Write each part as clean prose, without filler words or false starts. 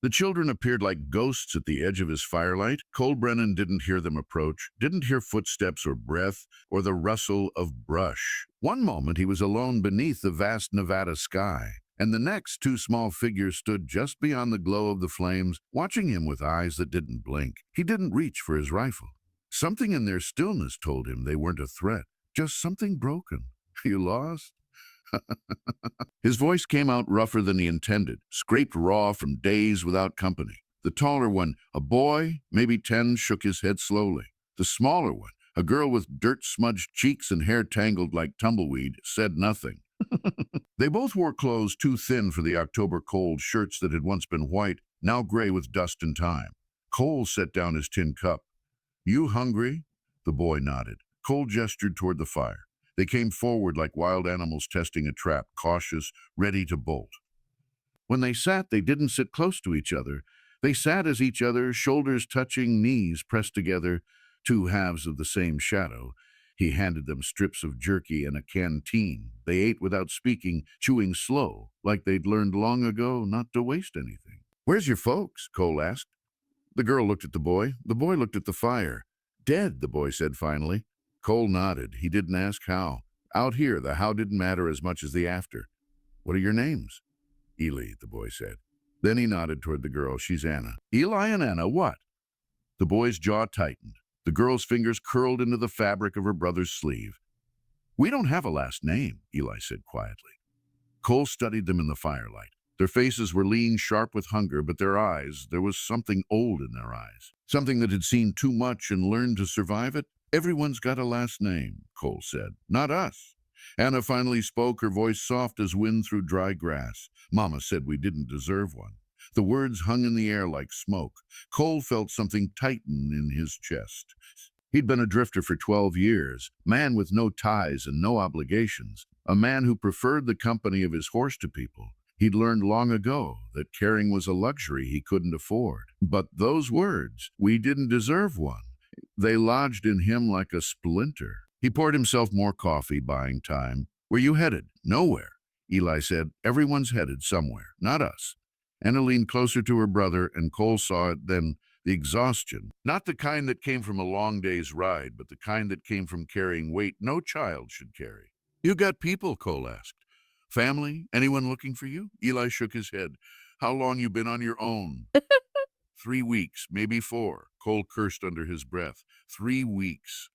The children appeared like ghosts at the edge of his firelight. Cole Brennan didn't hear them approach, didn't hear footsteps or breath or the rustle of brush. One moment he was alone beneath the vast Nevada sky, and the next two small figures stood just beyond the glow of the flames, watching him with eyes that didn't blink. He didn't reach for his rifle. Something in their stillness told him they weren't a threat, just something broken. You lost? His voice came out rougher than he intended, scraped raw from days without company. The taller one, a boy, maybe 10, shook his head slowly. The smaller one, a girl with dirt-smudged cheeks and hair tangled like tumbleweed, said nothing. They both wore clothes too thin for the October cold, shirts that had once been white, now gray with dust and time. Cole set down his tin cup. "You hungry?" The boy nodded. Cole gestured toward the fire. They came forward like wild animals testing a trap, cautious, ready to bolt. When they sat, they didn't sit close to each other. They sat as each other, shoulders touching, knees pressed together, two halves of the same shadow. He handed them strips of jerky and a canteen. They ate without speaking, chewing slow, like they'd learned long ago not to waste anything. "Where's your folks?" Cole asked. The girl looked at the boy. The boy looked at the fire. "Dead," the boy said finally. Cole nodded. He didn't ask how. Out here, the how didn't matter as much as the after. "What are your names?" "Ely," the boy said. Then he nodded toward the girl. "She's Anna." "Eli and Anna, what?" The boy's jaw tightened. The girl's fingers curled into the fabric of her brother's sleeve. "We don't have a last name," Eli said quietly. Cole studied them in the firelight. Their faces were lean, sharp with hunger, but their eyes, there was something old in their eyes. Something that had seen too much and learned to survive it. "Everyone's got a last name," Cole said. "Not us." Anna finally spoke, her voice soft as wind through dry grass. "Mama said we didn't deserve one." The words hung in the air like smoke. Cole felt something tighten in his chest. He'd been a drifter for 12 years, man with no ties and no obligations, a man who preferred the company of his horse to people. He'd learned long ago that caring was a luxury he couldn't afford. But those words, "we didn't deserve one," they lodged in him like a splinter. He poured himself more coffee, buying time. "Where you headed?" "Nowhere," Eli said. "Everyone's headed somewhere, not us." Anna leaned closer to her brother, and Cole saw it then, the exhaustion. Not the kind that came from a long day's ride, but the kind that came from carrying weight no child should carry. "You got people?" Cole asked. "Family? Anyone looking for you?" Eli shook his head. "How long you been on your own?" 3 weeks, maybe 4. Cole cursed under his breath. 3 weeks.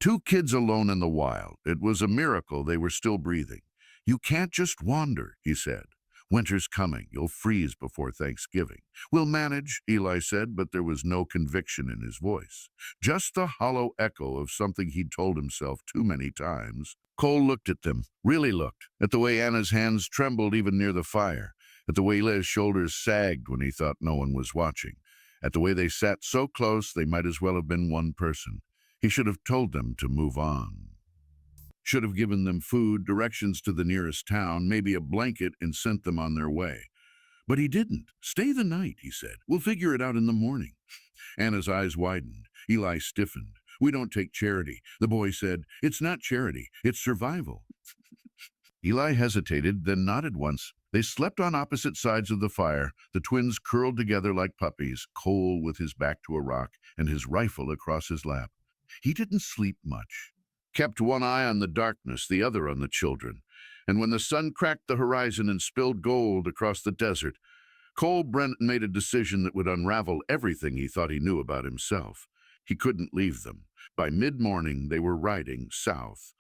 2 kids alone in the wild. It was a miracle they were still breathing. "You can't just wander," he said. "Winter's coming. You'll freeze before Thanksgiving." "We'll manage," Eli said, but there was no conviction in his voice. Just the hollow echo of something he'd told himself too many times. Cole looked at them, really looked, at the way Anna's hands trembled even near the fire, at the way Eli's shoulders sagged when he thought no one was watching, at the way they sat so close they might as well have been one person. He should have told them to move on. Should have given them food, directions to the nearest town, maybe a blanket, and sent them on their way. But he didn't. "Stay the night," he said. "We'll figure it out in the morning." Anna's eyes widened. Eli stiffened. "We don't take charity." The boy said, "It's not charity, it's survival." Eli hesitated, then nodded once. They slept on opposite sides of the fire, the twins curled together like puppies, Cole with his back to a rock and his rifle across his lap. He didn't sleep much. Kept one eye on the darkness, the other on the children. And when the sun cracked the horizon and spilled gold across the desert, Cole Brennan made a decision that would unravel everything he thought he knew about himself. He couldn't leave them. By mid-morning, they were riding south.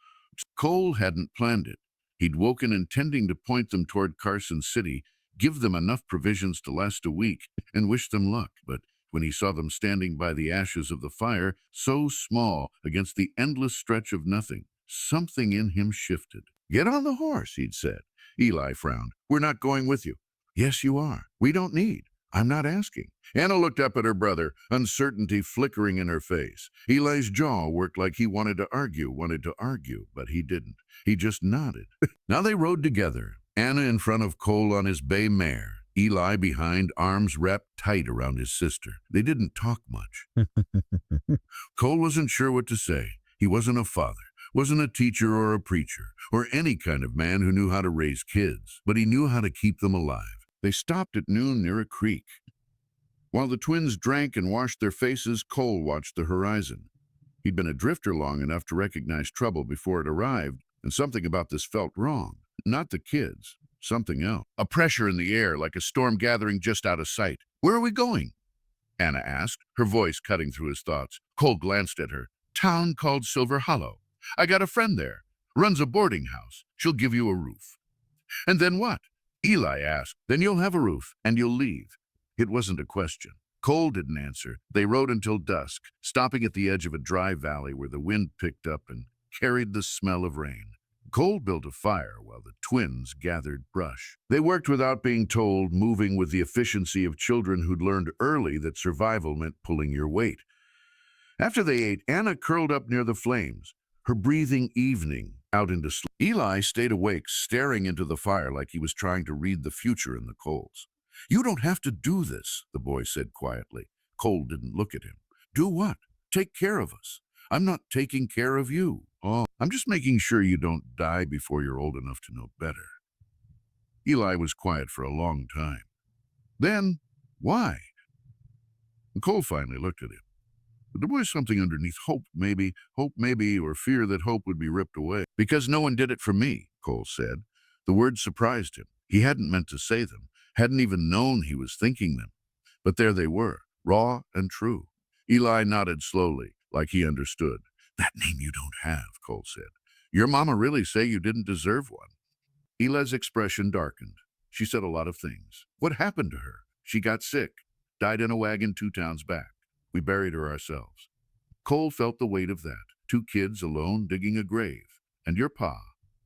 Cole hadn't planned it. He'd woken intending to point them toward Carson City, give them enough provisions to last a week, and wish them luck. But when he saw them standing by the ashes of the fire, so small against the endless stretch of nothing, something in him shifted. "Get on the horse," he'd said. Eli frowned. "We're not going with you." "Yes, you are. We don't need. I'm not asking." Anna looked up at her brother, uncertainty flickering in her face. Eli's jaw worked like he wanted to argue, but he didn't. He just nodded. Now they rode together, Anna in front of Cole on his bay mare, Eli behind, arms wrapped tight around his sister. They didn't talk much. Cole wasn't sure what to say. He wasn't a father, wasn't a teacher or a preacher, or any kind of man who knew how to raise kids, but he knew how to keep them alive. They stopped at noon near a creek. While the twins drank and washed their faces, Cole watched the horizon. He'd been a drifter long enough to recognize trouble before it arrived, and something about this felt wrong. Not the kids, something else. A pressure in the air, like a storm gathering just out of sight. "Where are we going?" Anna asked, her voice cutting through his thoughts. Cole glanced at her. "Town called Silver Hollow. I got a friend there. Runs a boarding house. She'll give you a roof." "And then what?" Eli asked. "Then you'll have a roof, and you'll leave." It wasn't a question. Cole didn't answer. They rode until dusk, stopping at the edge of a dry valley where the wind picked up and carried the smell of rain. Cole built a fire while the twins gathered brush. They worked without being told, moving with the efficiency of children who'd learned early that survival meant pulling your weight. After they ate, Anna curled up near the flames, her breathing evening out into sleep. Eli stayed awake, staring into the fire like he was trying to read the future in the coals. "You don't have to do this," the boy said quietly. Cole didn't look at him. "Do what? Take care of us." "I'm not taking care of you." "Oh, I'm just making sure you don't die before you're old enough to know better." Eli was quiet for a long time. Then, "Why?" And Cole finally looked at him. But there was something underneath hope maybe, or fear that hope would be ripped away. "Because no one did it for me," Cole said. The words surprised him. He hadn't meant to say them, hadn't even known he was thinking them. But there they were, raw and true. Eli nodded slowly, like he understood. "That name you don't have," Cole said. "Your mama really say you didn't deserve one?" Eli's expression darkened. "She said a lot of things." "What happened to her?" "She got sick, died in a wagon 2 towns back. We buried her ourselves." Cole felt the weight of that. 2 kids alone digging a grave. And your pa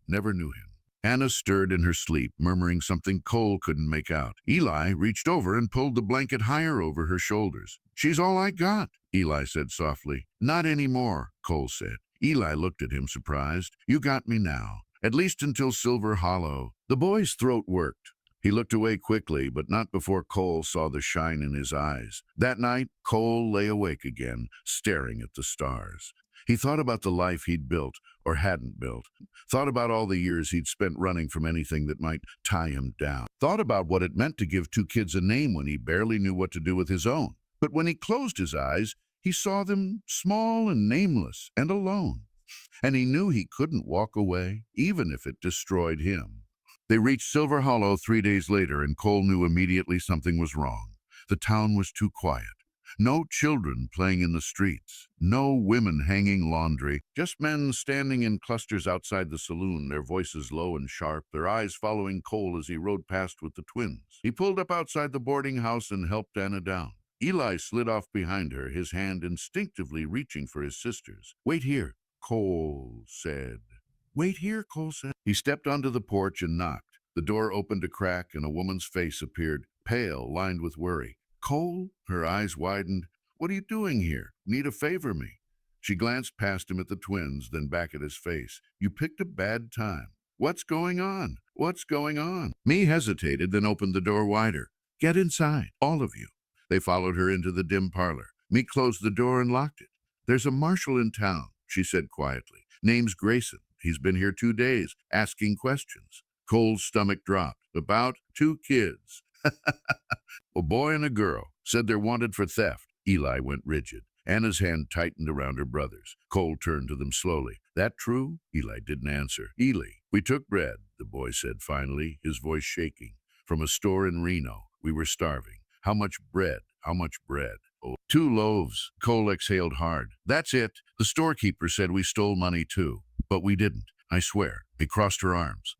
never knew him. Anna stirred in her sleep, murmuring something Cole couldn't make out. Eli reached over and pulled the blanket higher over her shoulders. "She's all I got," Eli said softly. "Not anymore," Cole said. Eli looked at him surprised. "You got me now. At least until Silver Hollow." The boy's throat worked. He looked away quickly, but not before Cole saw the shine in his eyes. That night, Cole lay awake again, staring at the stars. He thought about the life he'd built, or hadn't built. Thought about all the years he'd spent running from anything that might tie him down. Thought about what it meant to give 2 kids a name when he barely knew what to do with his own. But when he closed his eyes, he saw them small and nameless and alone. And he knew he couldn't walk away, even if it destroyed him. They reached Silver Hollow 3 days later, and Cole knew immediately something was wrong. The town was too quiet. No children playing in the streets. No women hanging laundry. Just men standing in clusters outside the saloon, their voices low and sharp, their eyes following Cole as he rode past with the twins. He pulled up outside the boarding house and helped Anna down. Eli slid off behind her, his hand instinctively reaching for his sister's. "Wait here," Cole said. "Wait here," Cole said. He stepped onto the porch and knocked. The door opened a crack and a woman's face appeared, pale, lined with worry. "Cole?" Her eyes widened. "What are you doing here? Need a favor me?" She glanced past him at the twins, then back at his face. "You picked a bad time. What's going on? What's going on?" Me hesitated, then opened the door wider. "Get inside, all of you." They followed her into the dim parlor. Me closed the door and locked it. "There's a marshal in town," she said quietly. "Name's Grayson. He's been here 2 days, asking questions." Cole's stomach dropped. "About 2 kids. A boy and a girl. Said they're wanted for theft." Eli went rigid. Anna's hand tightened around her brother's. Cole turned to them slowly. "That true?" Eli didn't answer. "Eli, we took bread," the boy said finally, his voice shaking. "From a store in Reno. We were starving. How much bread? How much bread?" "Oh, 2 loaves." Cole exhaled hard. "That's it. The storekeeper said we stole money too. But we didn't. I swear." He crossed her arms.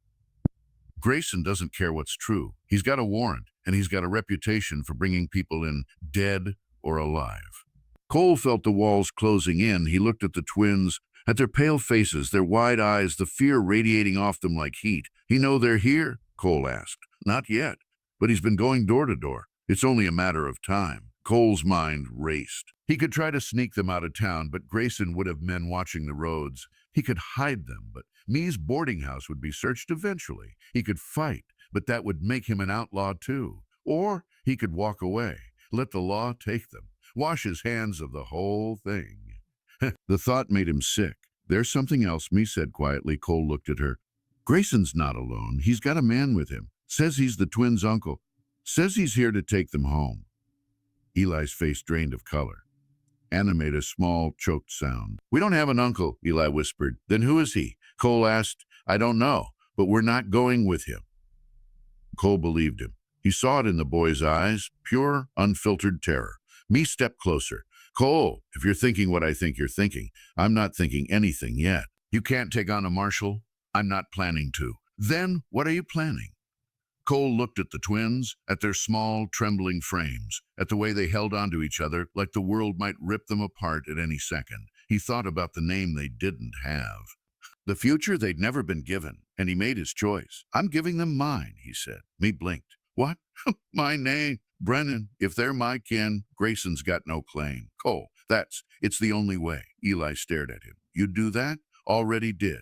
"Grayson doesn't care what's true. He's got a warrant, and he's got a reputation for bringing people in dead or alive." Cole felt the walls closing in. He looked at the twins, at their pale faces, their wide eyes, the fear radiating off them like heat. "You know they're here?" Cole asked. "Not yet, but he's been going door to door. It's only a matter of time." Cole's mind raced. He could try to sneak them out of town, but Grayson would have men watching the roads. He could hide them, but Me's boarding house would be searched eventually. He could fight, but that would make him an outlaw too. Or he could walk away, let the law take them, wash his hands of the whole thing. The thought made him sick. "There's something else," Me said quietly. Cole looked at her. "Grayson's not alone. He's got a man with him. Says he's the twins' uncle. Says he's here to take them home." Eli's face drained of color. Anna made a small, choked sound. We don't have an uncle, Eli whispered. Then who is he? Cole asked. I don't know, but we're not going with him. Cole believed him. He saw it in the boy's eyes, pure, unfiltered terror. Me stepped closer. Cole, if you're thinking what I think you're thinking, I'm not thinking anything yet. You can't take on a marshal? I'm not planning to. Then what are you planning? Cole looked at the twins, at their small, trembling frames, at the way they held onto each other like the world might rip them apart at any second. He thought about the name they didn't have. The future they'd never been given, and he made his choice. I'm giving them mine, he said. Me blinked. What? My name? Brennan, if they're my kin, Grayson's got no claim. Cole, it's the only way. Eli stared at him. You do that? Already did.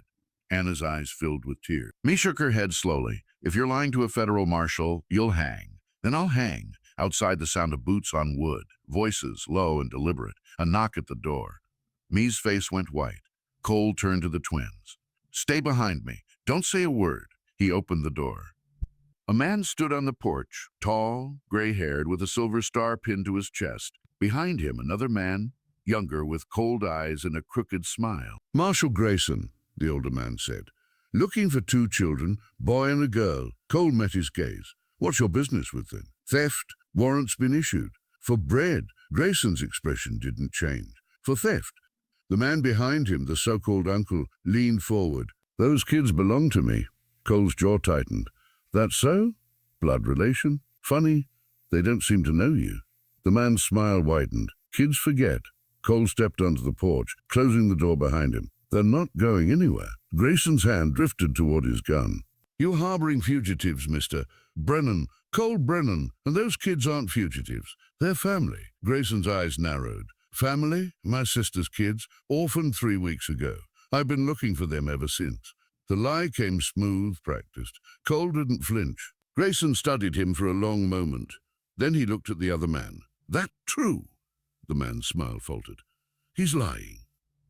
Anna's eyes filled with tears. Me shook her head slowly. If you're lying to a federal marshal, you'll hang. Then I'll hang. Outside the sound of boots on wood, voices low and deliberate, a knock at the door. Me's face went white. Cole turned to the twins. Stay behind me. Don't say a word. He opened the door. A man stood on the porch, tall, gray-haired, with a silver star pinned to his chest. Behind him, another man, younger, with cold eyes and a crooked smile. Marshal Grayson, the older man said. Looking for 2 children, boy and a girl. Cole met his gaze. What's your business with them? Theft, warrants been issued. For bread, Grayson's expression didn't change. For theft. The man behind him, the so-called uncle, leaned forward. Those kids belong to me. Cole's jaw tightened. That so? Blood relation? Funny. They don't seem to know you. The man's smile widened. Kids forget. Cole stepped onto the porch, closing the door behind him. They're not going anywhere. Grayson's hand drifted toward his gun. You're harboring fugitives, Mr. Brennan. Cole Brennan. And those kids aren't fugitives. They're family. Grayson's eyes narrowed. Family? My sister's kids. Orphaned 3 weeks ago. I've been looking for them ever since. The lie came smooth, practiced. Cole didn't flinch. Grayson studied him for a long moment. Then he looked at the other man. That true? The man's smile faltered. He's lying.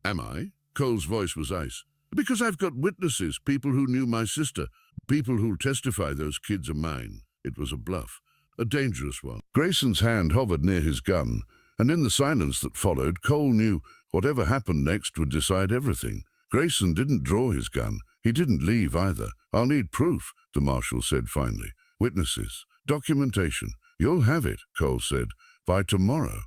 Am I? Cole's voice was ice. Because I've got witnesses, people who knew my sister, people who'll testify those kids are mine. It was a bluff, a dangerous one. Grayson's hand hovered near his gun, and in the silence that followed, Cole knew whatever happened next would decide everything. Grayson didn't draw his gun. He didn't leave either. I'll need proof, the marshal said finally. Witnesses, documentation. You'll have it, Cole said, by tomorrow.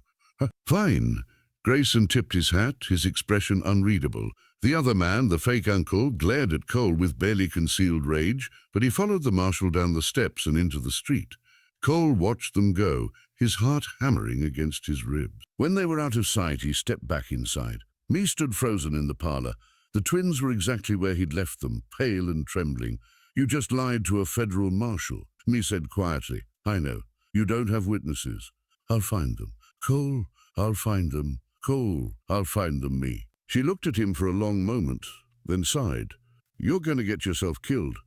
Fine. Grayson tipped his hat, his expression unreadable. The other man, the fake uncle, glared at Cole with barely concealed rage, but he followed the marshal down the steps and into the street. Cole watched them go, his heart hammering against his ribs. When they were out of sight, he stepped back inside. Me stood frozen in the parlor. The twins were exactly where he'd left them, pale and trembling. You just lied to a federal marshal, Me said quietly. I know. You don't have witnesses. I'll find them. Cole, I'll find them. Cole, I'll find them, Me. She looked at him for a long moment, then sighed. You're going to get yourself killed.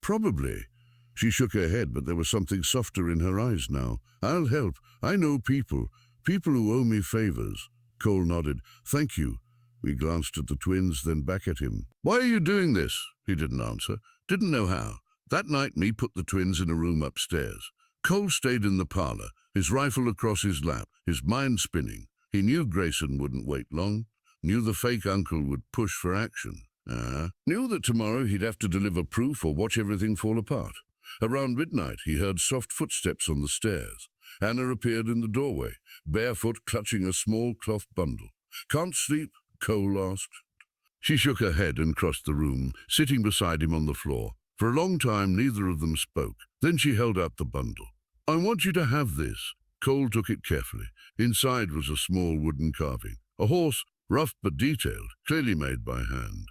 Probably. She shook her head, but there was something softer in her eyes now. I'll help. I know people who owe me favors. Cole nodded. Thank you. We glanced at the twins, then back at him. Why are you doing this? He didn't answer. Didn't know how. That night, Me put the twins in a room upstairs. Cole stayed in the parlor, his rifle across his lap, his mind spinning. He knew Grayson wouldn't wait long, knew the fake uncle would push for action. Knew that tomorrow he'd have to deliver proof or watch everything fall apart. Around midnight, he heard soft footsteps on the stairs. Anna appeared in the doorway, barefoot, clutching a small cloth bundle. Can't sleep? Cole asked. She shook her head and crossed the room, sitting beside him on the floor. For a long time, neither of them spoke. Then she held out the bundle. I want you to have this. Cole took it carefully. Inside was a small wooden carving. A horse, rough but detailed, clearly made by hand.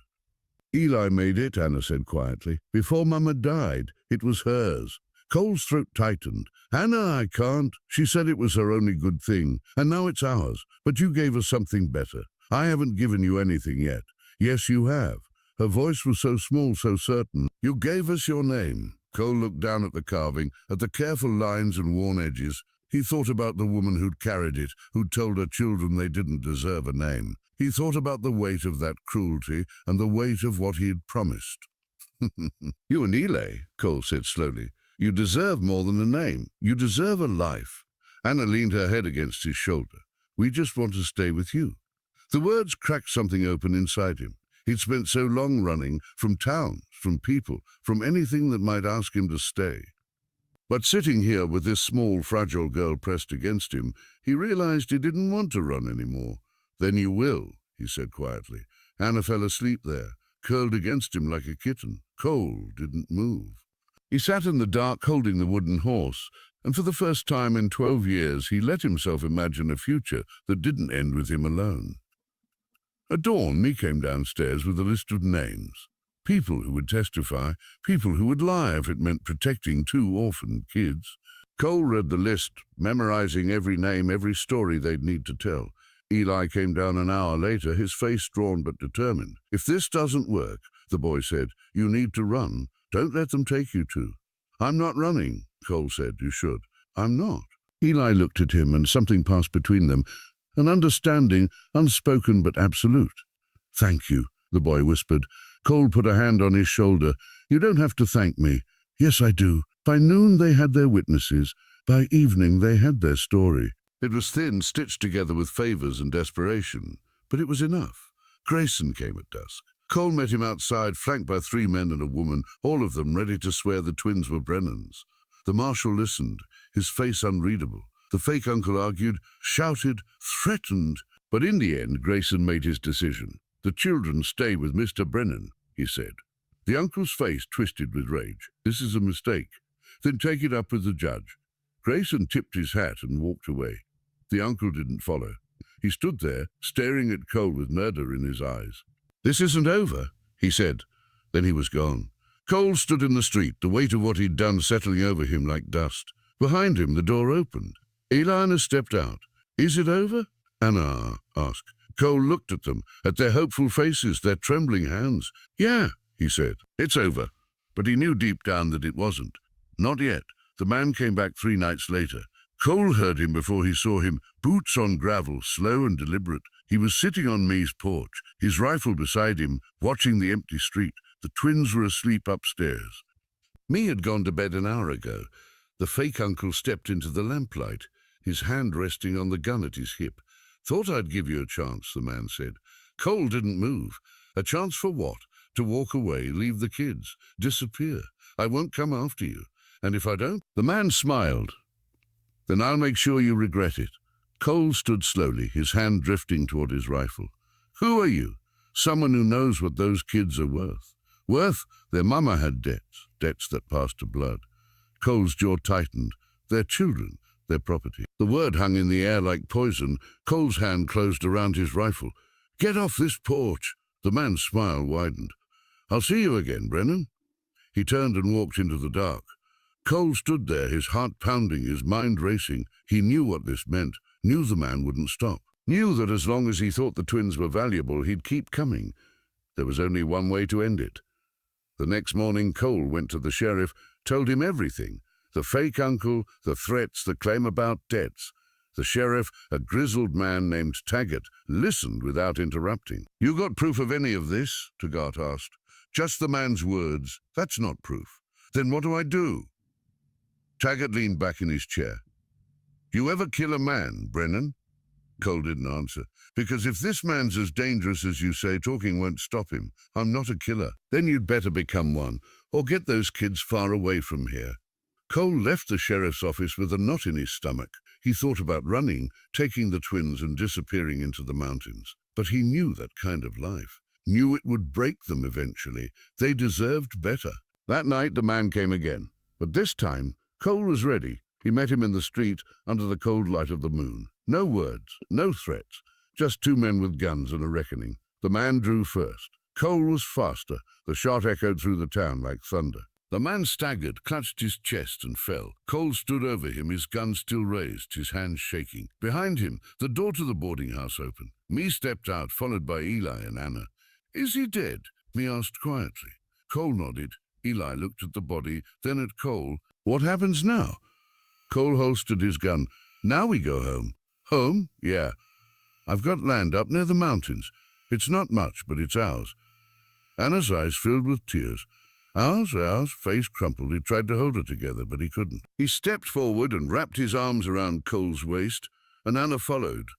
Eli made it, Anna said quietly. Before Mama died, it was hers. Cole's throat tightened. Anna, I can't. She said it was her only good thing, and now it's ours. But you gave us something better. I haven't given you anything yet. Yes, you have. Her voice was so small, so certain. You gave us your name. Cole looked down at the carving, at the careful lines and worn edges. He thought about the woman who'd carried it, who'd told her children they didn't deserve a name. He thought about the weight of that cruelty and the weight of what he had promised. You and Eli, Cole said slowly. You deserve more than a name. You deserve a life. Anna leaned her head against his shoulder. "We just want to stay with you." The words cracked something open inside him. He'd spent so long running from towns, from people, from anything that might ask him to stay. But sitting here with this small, fragile girl pressed against him, he realized he didn't want to run anymore. "Then you will," he said quietly. Anna fell asleep there, curled against him like a kitten. Cole didn't move. He sat in the dark holding the wooden horse, and for the first time in 12 years he let himself imagine a future that didn't end with him alone. At dawn, he came downstairs with a list of names. People who would testify, people who would lie if it meant protecting 2 orphaned kids. Cole read the list, memorizing every name, every story they'd need to tell. Eli came down an hour later, his face drawn but determined. "If this doesn't work," the boy said, "you need to run. Don't let them take you to." "I'm not running," Cole said. "You should." "I'm not." Eli looked at him, and something passed between them, an understanding, unspoken but absolute. "Thank you," the boy whispered. Cole put a hand on his shoulder. "You don't have to thank me." "Yes, I do." By noon they had their witnesses. By evening they had their story. It was thin, stitched together with favors and desperation, but it was enough. Grayson came at dusk. Cole met him outside, flanked by 3 men and a woman, all of them ready to swear the twins were Brennan's. The marshal listened, his face unreadable. The fake uncle argued, shouted, threatened. But in the end, Grayson made his decision. "The children stay with Mr. Brennan," he said. The uncle's face twisted with rage. "This is a mistake." "Then take it up with the judge." Grayson tipped his hat and walked away. The uncle didn't follow. He stood there, staring at Cole with murder in his eyes. "This isn't over," he said. Then he was gone. Cole stood in the street, the weight of what he'd done settling over him like dust. Behind him, the door opened. Eli and Anna stepped out. "Is it over?" Anna asked. Cole looked at them, at their hopeful faces, their trembling hands. "Yeah," he said, "it's over." But he knew deep down that it wasn't. Not yet. The man came back 3 nights later. Cole heard him before he saw him, boots on gravel, slow and deliberate. He was sitting on Mee's porch, his rifle beside him, watching the empty street. The twins were asleep upstairs. Mee had gone to bed an hour ago. The fake uncle stepped into the lamplight, his hand resting on the gun at his hip. "Thought I'd give you a chance," the man said. Cole didn't move. "A chance for what? To walk away, leave the kids, disappear. I won't come after you. And if I don't?" The man smiled. "Then I'll make sure you regret it." Cole stood slowly, his hand drifting toward his rifle. "Who are you?" "Someone who knows what those kids are worth." "Worth?" Their mama had debts, debts that passed to blood. Cole's jaw tightened. Their children, their property. The word hung in the air like poison. Cole's hand closed around his rifle. "Get off this porch." The man's smile widened. "I'll see you again, Brennan." He turned and walked into the dark. Cole stood there, his heart pounding, his mind racing. He knew what this meant, knew the man wouldn't stop, knew that as long as he thought the twins were valuable, he'd keep coming. There was only one way to end it. The next morning, Cole went to the sheriff, told him everything. The fake uncle, the threats, the claim about debts. The sheriff, a grizzled man named Taggart, listened without interrupting. "You got proof of any of this?" Taggart asked. "Just the man's words. That's not proof." "Then what do I do?" Taggart leaned back in his chair. "You ever kill a man, Brennan?" Cole didn't answer. "Because if this man's as dangerous as you say, talking won't stop him. I'm not a killer." "Then you'd better become one, or get those kids far away from here." Cole left the sheriff's office with a knot in his stomach. He thought about running, taking the twins and disappearing into the mountains. But he knew that kind of life, knew it would break them eventually. They deserved better. That night the man came again, but this time Cole was ready. He met him in the street under the cold light of the moon. No words, no threats, just 2 men with guns and a reckoning. The man drew first. Cole was faster. The shot echoed through the town like thunder. The man staggered, clutched his chest and fell. Cole stood over him, his gun still raised, his hands shaking. Behind him, the door to the boarding house opened. Mee stepped out, followed by Eli and Anna. "Is he dead?" Mee asked quietly. Cole nodded. Eli looked at the body, then at Cole. "What happens now?" Cole holstered his gun. "Now we go home." "Home?" "Yeah. I've got land up near the mountains. It's not much, but it's ours." Anna's eyes filled with tears. Ours, face crumpled. He tried to hold her together, but he couldn't. He stepped forward and wrapped his arms around Cole's waist, and Anna followed,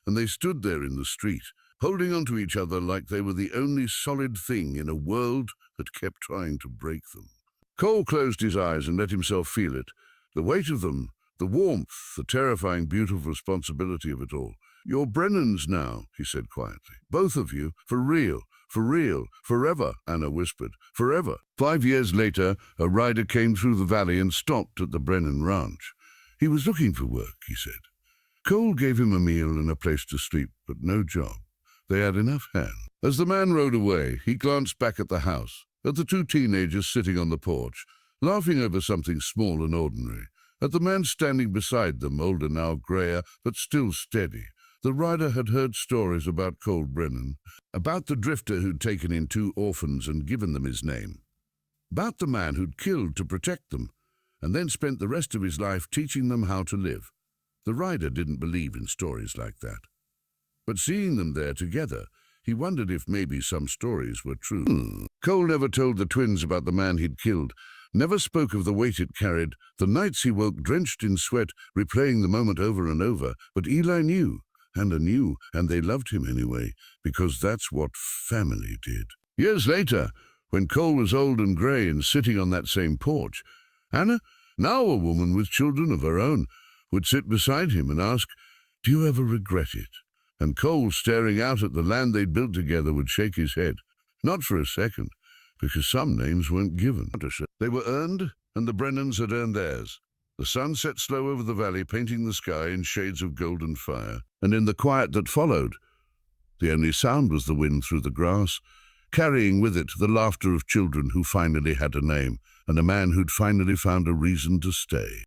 and they stood there in the street, holding onto each other like they were the only solid thing in a world that kept trying to break them. Cole closed his eyes and let himself feel it, the weight of them, the warmth, the terrifying, beautiful responsibility of it all. "You're Brennans now," he said quietly. "Both of you, for real, forever," Anna whispered. "Forever." 5 years later, a rider came through the valley and stopped at the Brennan ranch. He was looking for work, he said. Cole gave him a meal and a place to sleep, but no job. They had enough hands. As the man rode away, he glanced back at the house, at the two teenagers sitting on the porch, laughing over something small and ordinary, at the man standing beside them, older now, grayer, but still steady. The rider had heard stories about Cole Brennan, about the drifter who'd taken in 2 orphans and given them his name, about the man who'd killed to protect them, and then spent the rest of his life teaching them how to live. The rider didn't believe in stories like that. But seeing them there together, he wondered if maybe some stories were true. Cole never told the twins about the man he'd killed, never spoke of the weight it carried, the nights he woke drenched in sweat, replaying the moment over and over. But Eli knew, and they loved him anyway, because that's what family did. Years later, when Cole was old and grey and sitting on that same porch, Anna, now a woman with children of her own, would sit beside him and ask, "Do you ever regret it?" And Cole, staring out at the land they'd built together, would shake his head. Not for a second, because some names weren't given. They were earned, and the Brennans had earned theirs. The sun set slow over the valley, painting the sky in shades of golden fire. And in the quiet that followed, the only sound was the wind through the grass, carrying with it the laughter of children who finally had a name, and a man who'd finally found a reason to stay.